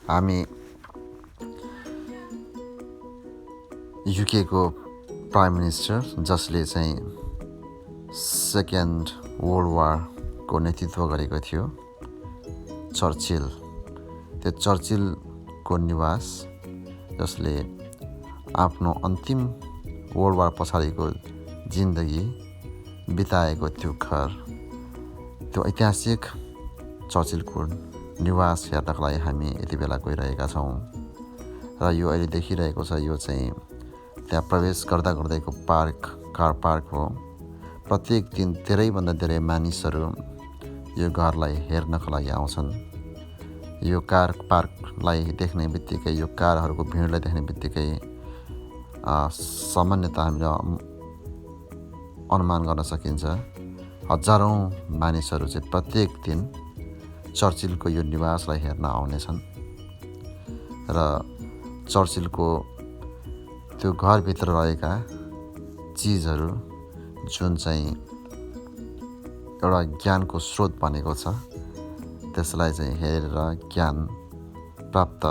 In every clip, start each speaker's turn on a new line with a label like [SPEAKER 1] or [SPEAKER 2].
[SPEAKER 1] हामी युकेको prime minister जसले चाहिँ सेकेन्ड वर्ल्ड वारको नेतृत्व गरेको थियो, चर्चिल। त्यो चर्चिलको निवास, जसले आफ्नो अन्तिम वर्ल्ड वार पछाडिको जिन्दगी बिताएको त्यो घर, त्यो ऐतिहासिक चर्चिलको निवास हेर्नको लागि हामी यति बेला गइरहेका छौँ। र यो अहिले देखिरहेको छ, यो चाहिँ त्यहाँ प्रवेश गर्दा गर्दैको कार पार्क हो। प्रत्येक दिन धेरैभन्दा धेरै मानिसहरू यो घरलाई हेर्नको लागि आउँछन्। यो कार पार्कलाई देख्ने बित्तिकै, यो कारहरूको भिडलाई देख्ने बित्तिकै सामान्यतः हामीले अनुमान गर्न सकिन्छ हजारौँ मानिसहरू चाहिँ प्रत्येक दिन चर्चिलको यो निवासलाई हेर्न आउनेछन्। र चर्चिलको त्यो घरभित्र रहेका चिजहरू जुन चाहिँ एउटा ज्ञानको स्रोत बनेको छ, त्यसलाई चाहिँ हेरेर ज्ञान प्राप्त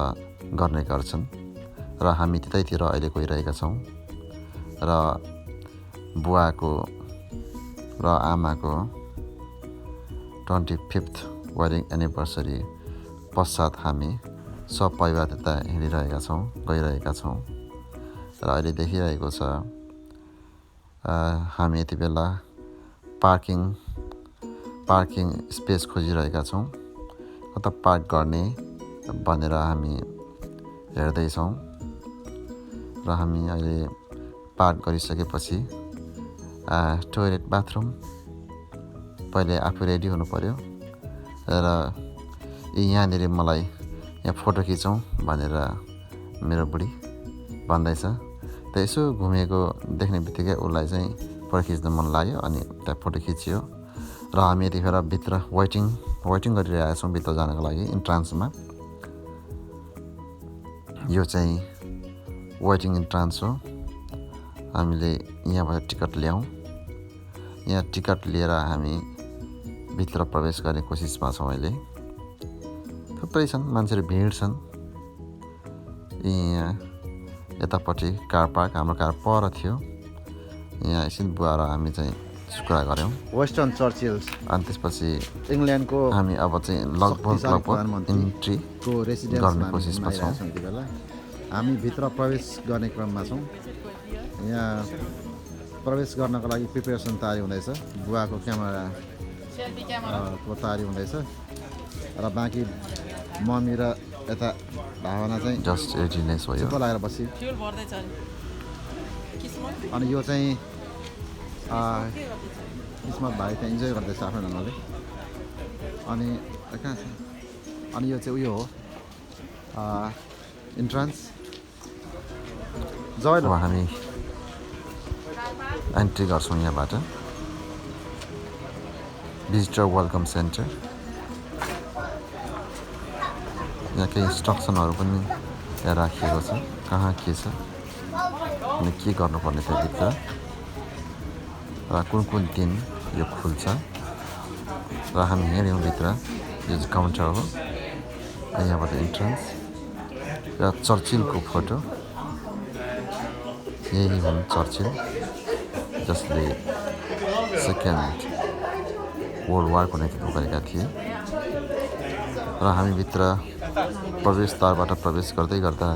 [SPEAKER 1] गर्ने गर्छन्। र हामी त्यतैतिर अहिले गइरहेका छौँ। र बुवाको र आमाको 25th वेडिङ एनिभर्सरी पश्चात हामी सब परिवार त्यता हिँडिरहेका छौँ, गइरहेका छौँ। र अहिले देखिरहेको छ हामी यति बेला पार्किङ स्पेस खोजिरहेका छौँ। कता पार्क गर्ने भनेर हामी हेर्दैछौँ। र हामी अहिले पार्क गरिसकेपछि टोइलेट बाथरुम पहिले आफू रेडी हुनु पर्यो। र यहाँनिर मलाई यहाँ फोटो खिचौँ भनेर मेरो बुढी भन्दैछ। त यसो घुमेको देख्ने बित्तिकै उसलाई चाहिँ फोटो खिच्न मन लाग्यो, अनि त्यहाँ फोटो खिच्यो। र हामी यतिखेर भित्र वेटिङ गरिरहेका छौँ भित्र जानको लागि इन्ट्रान्समा। यो चाहिँ वेटिङ इन्ट्रान्स हो। हामीले यहाँबाट टिकट ल्याउँ। यहाँ टिकट लिएर हामी भित्र प्रवेश गर्ने कोसिसमा छौँ। अहिले थुप्रै छन् मान्छेहरू, भिड छन्। यहाँ यतापट्टि कार पार्क, हाम्रो कार पर थियो। यहाँ एकछिन बुवा र हामी चाहिँ कुरा गऱ्यौँ वेस्टर्न चर्चिल्स। अनि त्यसपछि इङ्ल्यान्डको हामी अब चाहिँ लगभग इन्ट्री गर्ने कोसिसमा छौँ। हामी भित्र प्रवेश गर्ने क्रममा छौँ। यहाँ प्रवेश गर्नको लागि प्रिपेरेसन तयारी हुँदैछ। बुवाको क्यामेराको तयारी हुँदैछ। र बाँकी मम्मी र यता भावना चाहिँ जस्ट रेडिनेस भयो, चुप्प लागेर बसी। अनि यो चाहिँ किस्मत भाइ त्यहाँ इन्जोय गर्दैछ आफ्नो ढङ्गले। अनि कहाँ छ? अनि यो चाहिँ उयो हो इन्ट्रान्स। जब हामी एन्ट्री गर्छौँ यहाँबाट भिजिटर वेलकम सेन्टर। यहाँ केही इन्स्ट्रक्सनहरू पनि त्यहाँ राखिएको छ, कहाँ के छ अनि के गर्नुपर्ने त्यहाँभित्र, र कुन दिन यो खुल्छ। र हामी हिँड्यौँ भित्र। यो चाहिँ काउन्टर हो। यहाँबाट इन्ट्रान्स र चर्चिलको फोटो। यही हुन् चर्चिल, जसले सेकेन्ड वर्ल्ड वारको नेतृत्व गरेका थिए। र हामी भित्र प्रवेशद्वारबाट प्रवेश गर्दै गर्दा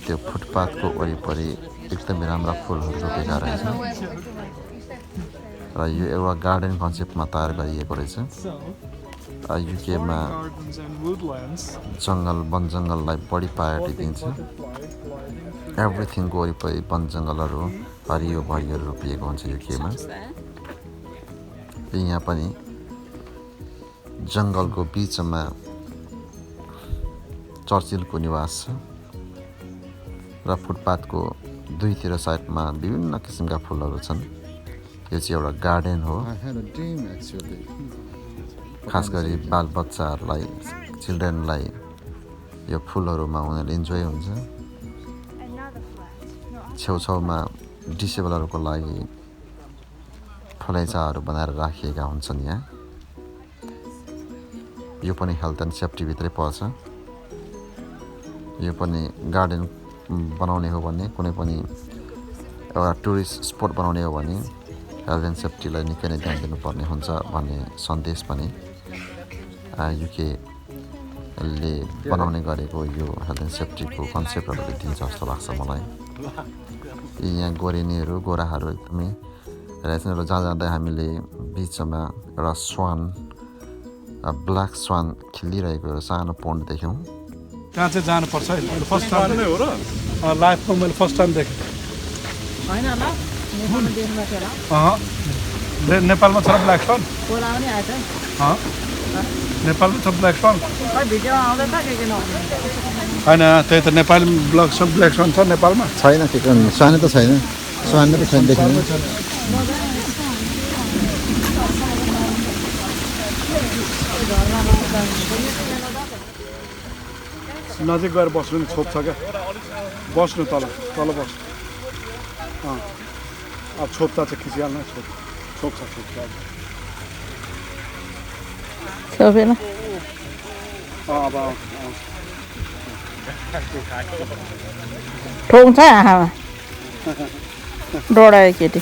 [SPEAKER 1] त्यो फुटपाथको वरिपरि एकदमै राम्रा फुलहरू रोपेका रहेछन्। र यो एउटा गार्डन कन्सेप्टमा तयार गरिएको रहेछ। युकेमा वन जङ्गललाई बढी प्रायोरिटी दिन्छ। एभ्रिथिङको वरिपरि वन जङ्गलहरू हरियो भरियोहरू रोपिएको हुन्छ युकेमा। यहाँ पनि जङ्गलको बिचमा चर्चिलको निवास छ। र फुटपाथको दुईतिर साइडमा विभिन्न किसिमका फुलहरू छन्। यो चाहिँ एउटा गार्डन हो। खास गरी बालबच्चाहरूलाई, चिल्ड्रेनलाई यो फुलहरूमा उनीहरूले इन्जोय हुन्छ। छेउछाउमा डिसेबलहरूको लागि फलैचाहरू बनाएर राखिएका हुन्छन्। यहाँ यो पनि हेल्थ एन्ड सेफ्टी भित्रै पर्छ। यो पनि गार्डन बनाउने हो भने कुनै पनि एउटा टुरिस्ट स्पट बनाउने हो भने हेल्थ एन्ड सेफ्टीलाई निकै नै ध्यान दिनुपर्ने हुन्छ भन्ने सन्देश पनि युकेले बनाउने गरेको यो हेल्थ एन्ड सेफ्टीको कन्सेप्टहरूले दिन्छ जस्तो लाग्छ मलाई। यहाँ गोरेनीहरू गोराहरू एकदमै रहेछन् र जहाँ जाँदा हामीले बिचमा एउटा स्वान ब्ल्याक स्वान खेलिरहेको एउटा सानो पोन्ड देख्यौँ।
[SPEAKER 2] त्यहाँ चाहिँ जानुपर्छ है। फर्स्ट टाइम नै हो र लाइफमा मैले फर्स्ट टाइम देखेँ। नेपालमा छ ब्ल्याक स्वान? नेपालमा छ ब्ल्याक स्वान? होइन त्यही त नेपाली ब्ल्याक स्वान छ नेपालमा?
[SPEAKER 1] छैन, के स्वानै त छैन, स्वान त छैन देखिँदैन।
[SPEAKER 2] नजिक गएर बस्नु नि छोप्छ क्या, बस्नु तल बस्नु। अब छोप्दा चाहिँ खिचिहाल्नु, छोप्छ
[SPEAKER 3] छोपेन
[SPEAKER 2] अब
[SPEAKER 3] ठोक्छ आँखामा डोडायो केटी।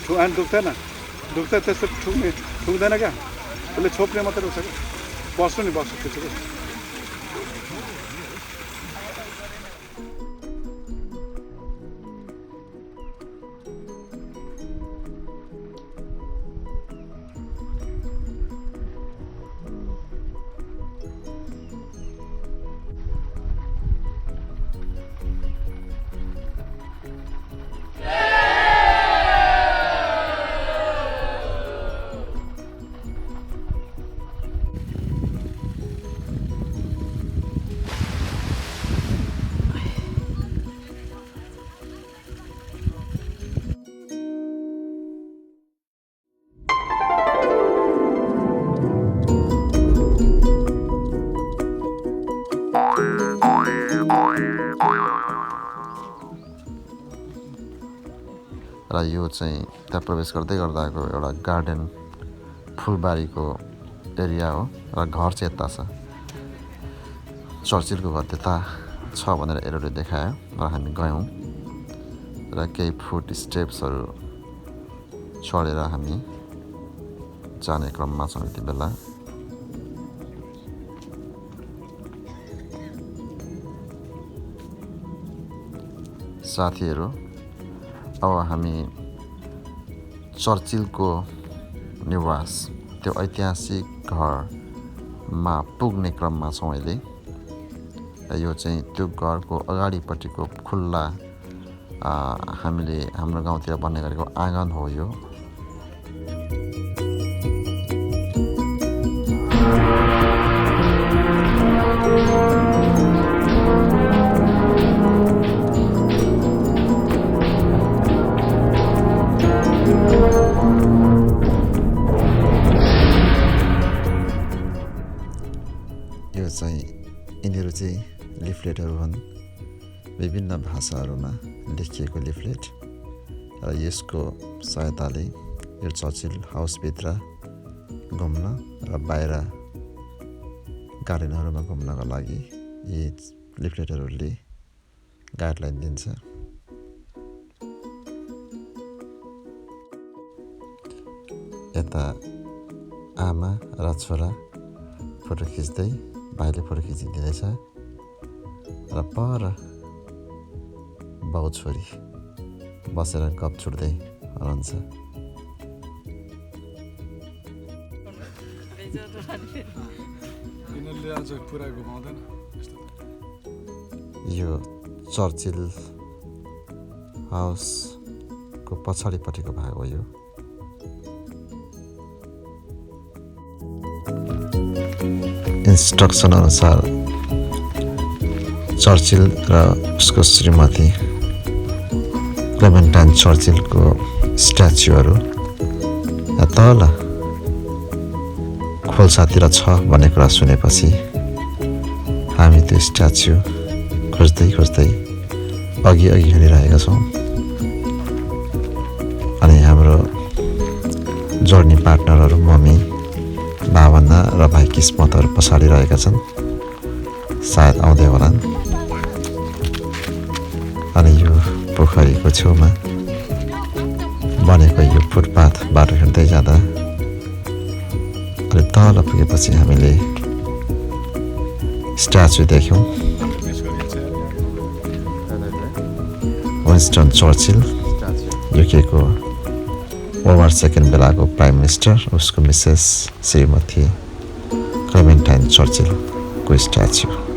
[SPEAKER 2] होइन दुख्दैन त्यस्तो ठुक्दैन क्या, उसले छोप्ने मात्रै रहेछ क्या। बस्नु नि बस्नु त्यसो क्या।
[SPEAKER 1] र यो चाहिँ त्यहाँ प्रवेश गर्दै गर्दाको एउटा गार्डन फुलबारीको एरिया हो र घर चाहिँ यता छ। चर्चिलको घर त्यता छ भनेर एरोले देखायो र हामी गयौँ र केही फुट स्टेप्सहरू चढेर हामी जाने क्रममा छौँ यति बेला। साथीहरू, अब हामी चर्चिलको निवास त्यो ऐतिहासिक घरमा पुग्ने क्रममा छौँ अहिले। यो चाहिँ त्यो घरको अगाडिपट्टिको खुल्ला हामीले हाम्रो गाउँतिर बन्ने गरेको आँगन हो यो। यो चाहिँ यिनीहरू चाहिँ लिफलेटहरू हुन्, विभिन्न भाषाहरूमा लेखिएको लिफलेट र यसको सहायताले यो चर्चिल हाउसभित्र घुम्न र बाहिर गार्डनहरूमा घुम्नको लागि यी लिफलेटहरूले गाइडलाइन दिन्छ। यता आमा र छोरा फोटो खिच्दै, भाइले फोटो खिचिदिँदैछ र पर बाउ छोरी बसेर गफ छुट्दै रहन्छ। यो चर्चिल हाउसको पछाडिपट्टिको भाग हो यो। इन्स्ट्रक्सन अनुसार चर्चिल र उसको श्रीमती क्लेमेन्टाइन चर्चिलको स्ट्याचुहरू तल खोल्सातिर छ भन्ने कुरा सुनेपछि हामी त्यो स्ट्याचु खोज्दै अघि हिँडिरहेका छौँ। अनि हाम्रो जर्नी पार्टनरहरू मम्मी, भावना र भाइ किस्मतहरू पछाडि रहेका छन्। सायद आउँदै होलान् अनि यो पोखरीको छेउमा बनेको यो फुटपाथ बाटो हिँड्दै जाँदा अनि तल पुगेपछि हामीले स्ट्याचु देख्यौँ विन्स्टन चर्चिल युकेको वर्ल्ड वार सेकेन्ड बेलाको प्राइम मिनिस्टर उसको मिसेस श्रीमती क्लेमेन्टाइन चर्चिलको स्ट्याचु